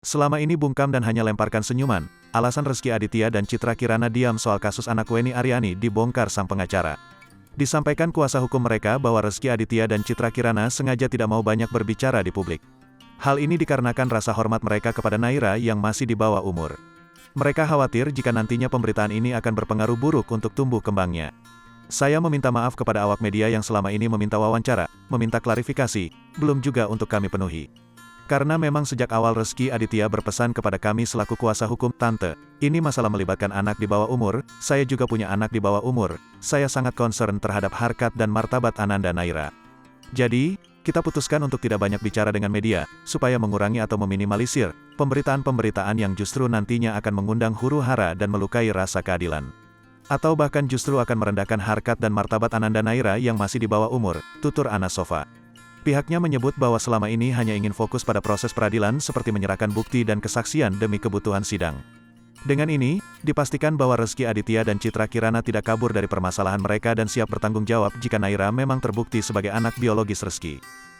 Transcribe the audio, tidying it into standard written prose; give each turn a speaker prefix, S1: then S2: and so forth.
S1: Selama ini bungkam dan hanya lemparkan senyuman, alasan Rezky Aditya dan Citra Kirana diam soal kasus anak Wenny Aryani dibongkar sang pengacara. Disampaikan kuasa hukum mereka bahwa Rezky Aditya dan Citra Kirana sengaja tidak mau banyak berbicara di publik. Hal ini dikarenakan rasa hormat mereka kepada Naira yang masih di bawah umur. Mereka khawatir jika nantinya pemberitaan ini akan berpengaruh buruk untuk tumbuh kembangnya. Saya meminta maaf kepada awak media yang selama ini meminta wawancara, meminta klarifikasi, belum juga untuk kami penuhi. Karena memang sejak awal Rezky Aditya berpesan kepada kami selaku kuasa hukum, "Tante, ini masalah melibatkan anak di bawah umur, saya juga punya anak di bawah umur, saya sangat concern terhadap harkat dan martabat Ananda Naira. Jadi, kita putuskan untuk tidak banyak bicara dengan media, supaya mengurangi atau meminimalisir pemberitaan-pemberitaan yang justru nantinya akan mengundang huru-hara dan melukai rasa keadilan. Atau bahkan justru akan merendahkan harkat dan martabat Ananda Naira yang masih di bawah umur," tutur Ana Sofa. Pihaknya menyebut bahwa selama ini hanya ingin fokus pada proses peradilan seperti menyerahkan bukti dan kesaksian demi kebutuhan sidang. Dengan ini, dipastikan bahwa Rezky Aditya dan Citra Kirana tidak kabur dari permasalahan mereka dan siap bertanggung jawab jika Naira memang terbukti sebagai anak biologis Rezky.